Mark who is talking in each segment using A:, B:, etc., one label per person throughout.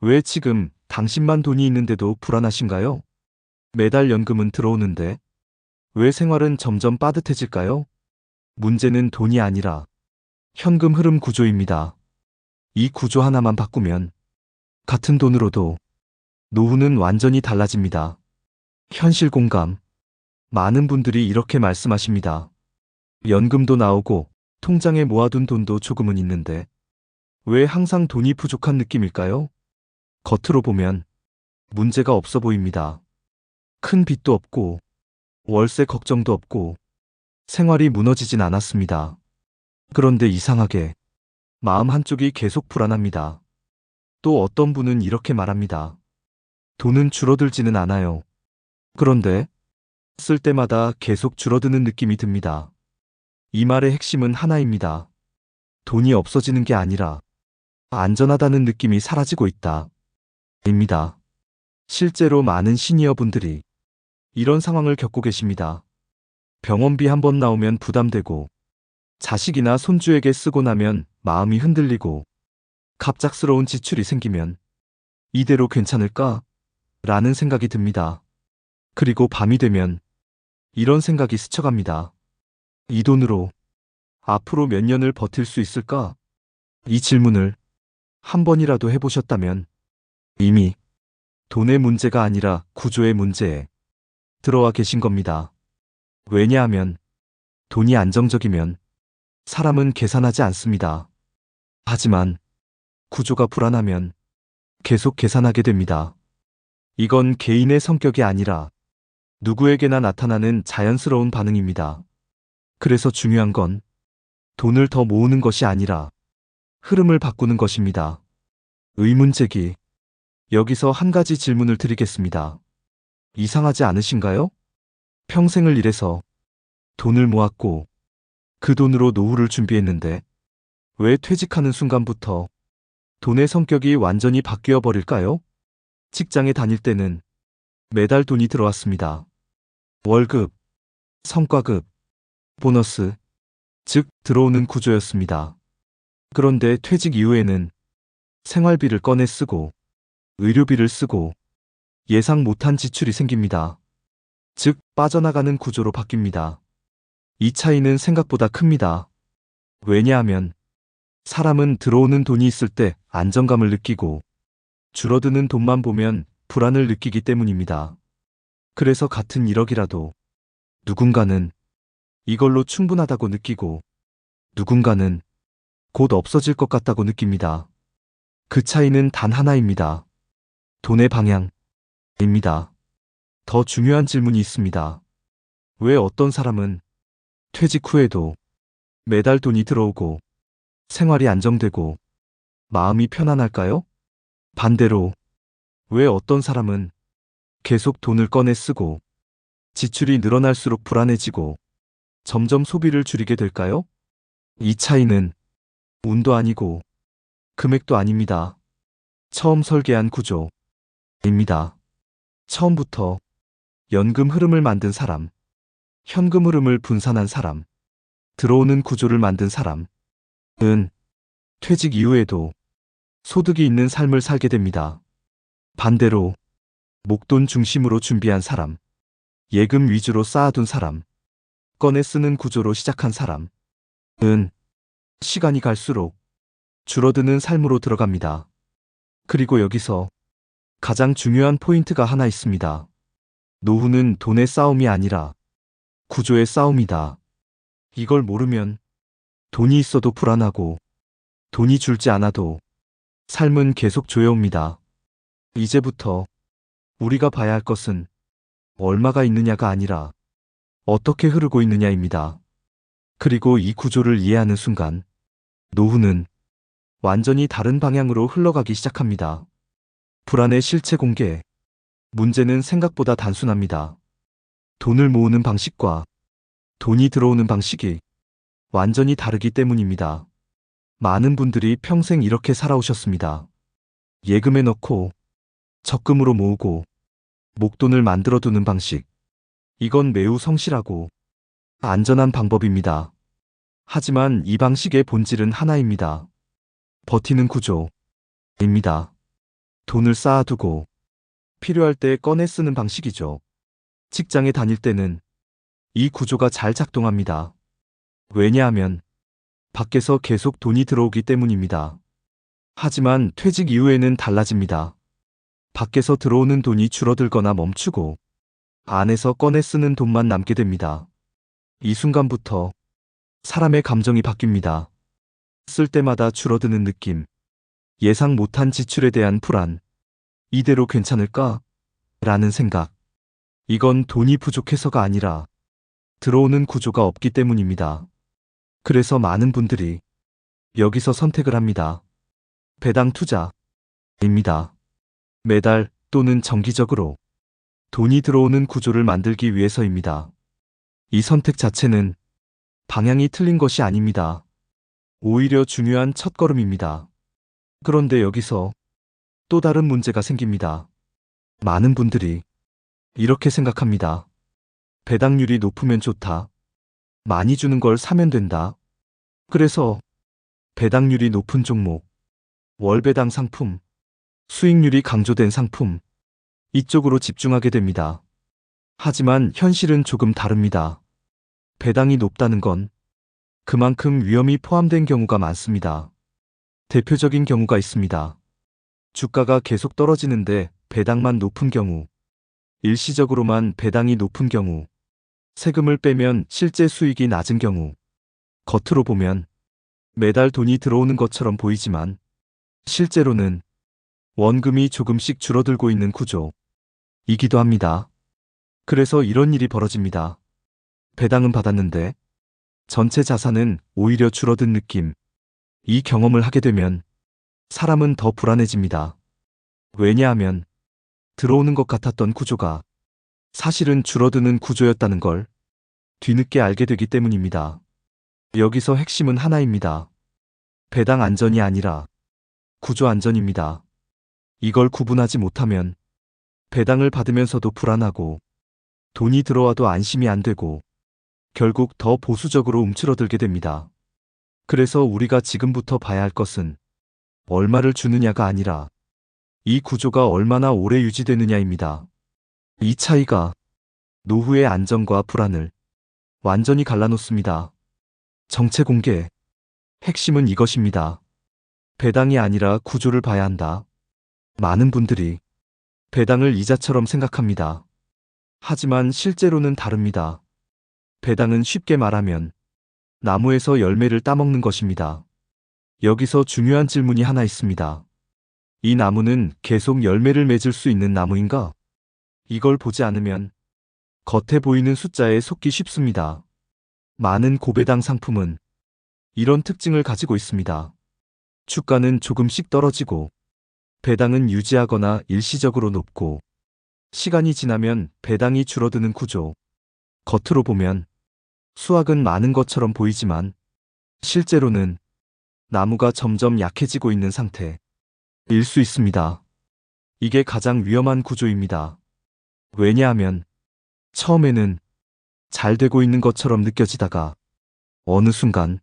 A: 왜 지금 당신만 돈이 있는데도 불안하신가요? 매달 연금은 들어오는데 왜 생활은 점점 빠듯해질까요? 문제는 돈이 아니라 현금 흐름 구조입니다. 이 구조 하나만 바꾸면 같은 돈으로도 노후는 완전히 달라집니다. 현실 공감. 많은 분들이 이렇게 말씀하십니다. 연금도 나오고 통장에 모아둔 돈도 조금은 있는데 왜 항상 돈이 부족한 느낌일까요? 겉으로 보면 문제가 없어 보입니다. 큰 빚도 없고 월세 걱정도 없고 생활이 무너지진 않았습니다. 그런데 이상하게 마음 한쪽이 계속 불안합니다. 또 어떤 분은 이렇게 말합니다. 돈은 줄어들지는 않아요. 그런데 쓸 때마다 계속 줄어드는 느낌이 듭니다. 이 말의 핵심은 하나입니다. 돈이 없어지는 게 아니라 안전하다는 느낌이 사라지고 있다. 입니다. 실제로 많은 시니어 분들이 이런 상황을 겪고 계십니다. 병원비 한 번 나오면 부담되고 자식이나 손주에게 쓰고 나면 마음이 흔들리고 갑작스러운 지출이 생기면 이대로 괜찮을까? 라는 생각이 듭니다. 그리고 밤이 되면 이런 생각이 스쳐갑니다. 이 돈으로 앞으로 몇 년을 버틸 수 있을까? 이 질문을 한 번이라도 해보셨다면 이미 돈의 문제가 아니라 구조의 문제에 들어와 계신 겁니다. 왜냐하면 돈이 안정적이면 사람은 계산하지 않습니다. 하지만 구조가 불안하면 계속 계산하게 됩니다. 이건 개인의 성격이 아니라 누구에게나 나타나는 자연스러운 반응입니다. 그래서 중요한 건 돈을 더 모으는 것이 아니라 흐름을 바꾸는 것입니다. 의문제기. 여기서 한 가지 질문을 드리겠습니다. 이상하지 않으신가요? 평생을 일해서 돈을 모았고 그 돈으로 노후를 준비했는데 왜 퇴직하는 순간부터 돈의 성격이 완전히 바뀌어 버릴까요? 직장에 다닐 때는 매달 돈이 들어왔습니다. 월급, 성과급, 보너스, 즉 들어오는 구조였습니다. 그런데 퇴직 이후에는 생활비를 꺼내 쓰고 의료비를 쓰고 예상 못한 지출이 생깁니다. 즉 빠져나가는 구조로 바뀝니다. 이 차이는 생각보다 큽니다. 왜냐하면 사람은 들어오는 돈이 있을 때 안정감을 느끼고 줄어드는 돈만 보면 불안을 느끼기 때문입니다. 그래서 같은 1억이라도 누군가는 이걸로 충분하다고 느끼고 누군가는 곧 없어질 것 같다고 느낍니다. 그 차이는 단 하나입니다. 돈의 방향입니다. 더 중요한 질문이 있습니다. 왜 어떤 사람은 퇴직 후에도 매달 돈이 들어오고 생활이 안정되고 마음이 편안할까요? 반대로 왜 어떤 사람은 계속 돈을 꺼내 쓰고 지출이 늘어날수록 불안해지고 점점 소비를 줄이게 될까요? 이 차이는 운도 아니고 금액도 아닙니다. 처음 설계한 구조입니다. 처음부터 연금 흐름을 만든 사람, 현금 흐름을 분산한 사람, 들어오는 구조를 만든 사람은 퇴직 이후에도 소득이 있는 삶을 살게 됩니다. 반대로 목돈 중심으로 준비한 사람, 예금 위주로 쌓아둔 사람, 꺼내 쓰는 구조로 시작한 사람은 시간이 갈수록 줄어드는 삶으로 들어갑니다. 그리고 여기서 가장 중요한 포인트가 하나 있습니다. 노후는 돈의 싸움이 아니라 구조의 싸움이다. 이걸 모르면 돈이 있어도 불안하고 돈이 줄지 않아도 삶은 계속 조여옵니다. 이제부터 우리가 봐야 할 것은 얼마가 있느냐가 아니라 어떻게 흐르고 있느냐입니다. 그리고 이 구조를 이해하는 순간 노후는 완전히 다른 방향으로 흘러가기 시작합니다. 불안의 실체 공개. 문제는 생각보다 단순합니다. 돈을 모으는 방식과 돈이 들어오는 방식이 완전히 다르기 때문입니다. 많은 분들이 평생 이렇게 살아오셨습니다. 예금에 넣고 적금으로 모으고 목돈을 만들어두는 방식. 이건 매우 성실하고 안전한 방법입니다. 하지만 이 방식의 본질은 하나입니다. 버티는 구조입니다. 돈을 쌓아두고 필요할 때 꺼내 쓰는 방식이죠. 직장에 다닐 때는 이 구조가 잘 작동합니다. 왜냐하면 밖에서 계속 돈이 들어오기 때문입니다. 하지만 퇴직 이후에는 달라집니다. 밖에서 들어오는 돈이 줄어들거나 멈추고 안에서 꺼내 쓰는 돈만 남게 됩니다. 이 순간부터 사람의 감정이 바뀝니다. 쓸 때마다 줄어드는 느낌, 예상 못한 지출에 대한 불안, 이대로 괜찮을까? 라는 생각. 이건 돈이 부족해서가 아니라 들어오는 구조가 없기 때문입니다. 그래서 많은 분들이 여기서 선택을 합니다. 배당 투자입니다. 매달 또는 정기적으로 돈이 들어오는 구조를 만들기 위해서입니다. 이 선택 자체는 방향이 틀린 것이 아닙니다. 오히려 중요한 첫걸음입니다. 그런데 여기서 또 다른 문제가 생깁니다. 많은 분들이 이렇게 생각합니다. 배당률이 높으면 좋다. 많이 주는 걸 사면 된다. 그래서 배당률이 높은 종목, 월배당 상품, 수익률이 강조된 상품, 이쪽으로 집중하게 됩니다. 하지만 현실은 조금 다릅니다. 배당이 높다는 건 그만큼 위험이 포함된 경우가 많습니다. 대표적인 경우가 있습니다. 주가가 계속 떨어지는데 배당만 높은 경우, 일시적으로만 배당이 높은 경우, 세금을 빼면 실제 수익이 낮은 경우, 겉으로 보면 매달 돈이 들어오는 것처럼 보이지만 실제로는 원금이 조금씩 줄어들고 있는 구조이기도 합니다. 그래서 이런 일이 벌어집니다. 배당은 받았는데 전체 자산은 오히려 줄어든 느낌. 이 경험을 하게 되면 사람은 더 불안해집니다. 왜냐하면 들어오는 것 같았던 구조가 사실은 줄어드는 구조였다는 걸 뒤늦게 알게 되기 때문입니다. 여기서 핵심은 하나입니다. 배당 안전이 아니라 구조 안전입니다. 이걸 구분하지 못하면 배당을 받으면서도 불안하고 돈이 들어와도 안심이 안 되고 결국 더 보수적으로 움츠러들게 됩니다. 그래서 우리가 지금부터 봐야 할 것은 얼마를 주느냐가 아니라 이 구조가 얼마나 오래 유지되느냐입니다. 이 차이가 노후의 안정과 불안을 완전히 갈라놓습니다. 정체 공개. 핵심은 이것입니다. 배당이 아니라 구조를 봐야 한다. 많은 분들이 배당을 이자처럼 생각합니다. 하지만 실제로는 다릅니다. 배당은 쉽게 말하면 나무에서 열매를 따먹는 것입니다. 여기서 중요한 질문이 하나 있습니다. 이 나무는 계속 열매를 맺을 수 있는 나무인가? 이걸 보지 않으면 겉에 보이는 숫자에 속기 쉽습니다. 많은 고배당 상품은 이런 특징을 가지고 있습니다. 주가는 조금씩 떨어지고 배당은 유지하거나 일시적으로 높고 시간이 지나면 배당이 줄어드는 구조. 겉으로 보면 수확은 많은 것처럼 보이지만 실제로는 나무가 점점 약해지고 있는 상태일 수 있습니다. 이게 가장 위험한 구조입니다. 왜냐하면 처음에는 잘 되고 있는 것처럼 느껴지다가 어느 순간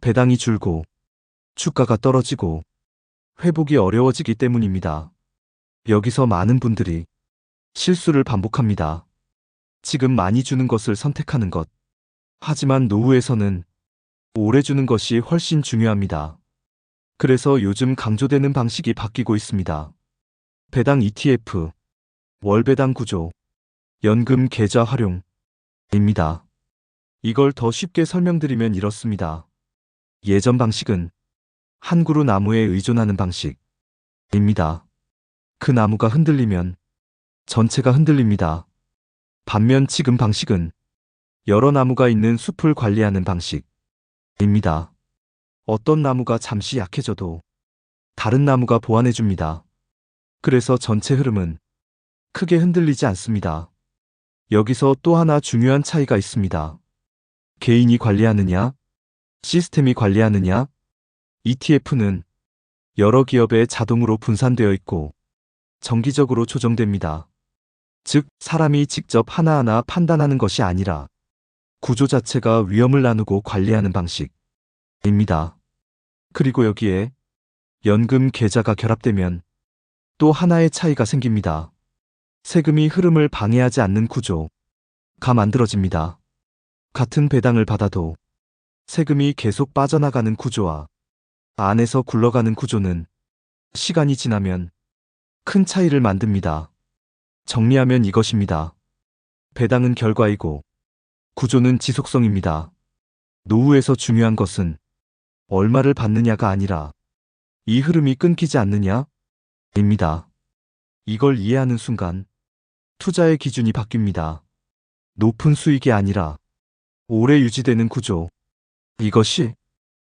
A: 배당이 줄고 주가가 떨어지고 회복이 어려워지기 때문입니다. 여기서 많은 분들이 실수를 반복합니다. 지금 많이 주는 것을 선택하는 것. 하지만 노후에서는 오래 주는 것이 훨씬 중요합니다. 그래서 요즘 강조되는 방식이 바뀌고 있습니다. 배당 ETF, 월배당 구조, 연금 계좌 활용입니다. 이걸 더 쉽게 설명드리면 이렇습니다. 예전 방식은 한 그루 나무에 의존하는 방식입니다. 그 나무가 흔들리면 전체가 흔들립니다. 반면 지금 방식은 여러 나무가 있는 숲을 관리하는 방식입니다. 어떤 나무가 잠시 약해져도 다른 나무가 보완해줍니다. 그래서 전체 흐름은 크게 흔들리지 않습니다. 여기서 또 하나 중요한 차이가 있습니다. 개인이 관리하느냐, 시스템이 관리하느냐, ETF는 여러 기업에 자동으로 분산되어 있고 정기적으로 조정됩니다. 즉, 사람이 직접 하나하나 판단하는 것이 아니라 구조 자체가 위험을 나누고 관리하는 방식입니다. 그리고 여기에 연금 계좌가 결합되면 또 하나의 차이가 생깁니다. 세금이 흐름을 방해하지 않는 구조가 만들어집니다. 같은 배당을 받아도 세금이 계속 빠져나가는 구조와 안에서 굴러가는 구조는 시간이 지나면 큰 차이를 만듭니다. 정리하면 이것입니다. 배당은 결과이고 구조는 지속성입니다. 노후에서 중요한 것은 얼마를 받느냐가 아니라 이 흐름이 끊기지 않느냐입니다. 이걸 이해하는 순간 투자의 기준이 바뀝니다. 높은 수익이 아니라 오래 유지되는 구조. 이것이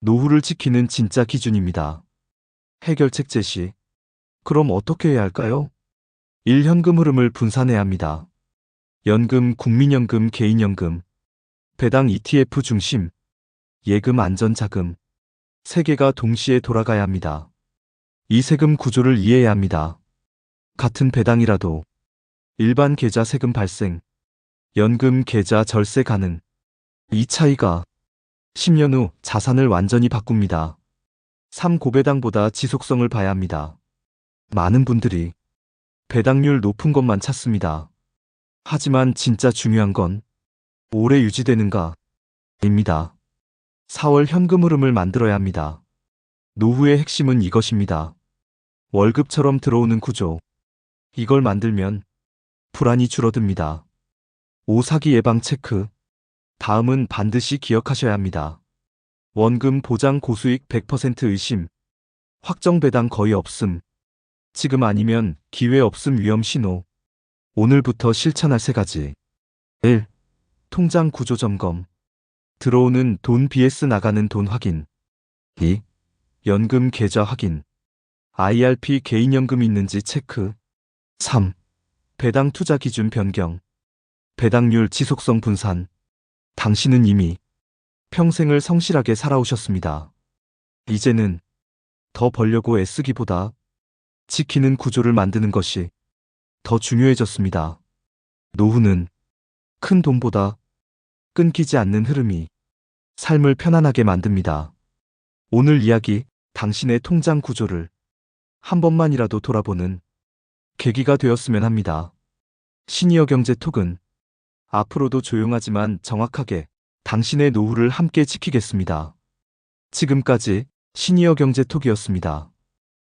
A: 노후를 지키는 진짜 기준입니다. 해결책 제시. 그럼 어떻게 해야 할까요? 1. 현금 흐름을 분산해야 합니다. 연금, 국민연금, 개인연금, 배당 ETF 중심, 예금 안전자금, 세 개가 동시에 돌아가야 합니다. 이 세금 구조를 이해해야 합니다. 같은 배당이라도 일반 계좌 세금 발생, 연금 계좌 절세 가능. 이 차이가 10년 후 자산을 완전히 바꿉니다. 3. 고배당보다 지속성을 봐야 합니다. 많은 분들이 배당률 높은 것만 찾습니다. 하지만 진짜 중요한 건 오래 유지되는가 입니다. 4월 현금 흐름을 만들어야 합니다. 노후의 핵심은 이것입니다. 월급처럼 들어오는 구조. 이걸 만들면 불안이 줄어듭니다. 5. 사기 예방 체크. 다음은 반드시 기억하셔야 합니다. 원금 보장 고수익 100% 의심. 확정 배당 거의 없음. 지금 아니면 기회 없음 위험 신호. 오늘부터 실천할 세 가지. 1. 통장 구조 점검. 들어오는 돈 vs 나가는 돈 확인. 2. 연금 계좌 확인. IRP 개인연금 있는지 체크. 3. 배당 투자 기준 변경. 배당률 지속성 분산. 당신은 이미 평생을 성실하게 살아오셨습니다. 이제는 더 벌려고 애쓰기보다 지키는 구조를 만드는 것이 더 중요해졌습니다. 노후는 큰 돈보다 끊기지 않는 흐름이 삶을 편안하게 만듭니다. 오늘 이야기, 당신의 통장 구조를 한 번만이라도 돌아보는 계기가 되었으면 합니다. 시니어 경제 톡은 앞으로도 조용하지만 정확하게 당신의 노후를 함께 지키겠습니다. 지금까지 시니어 경제 톡이었습니다.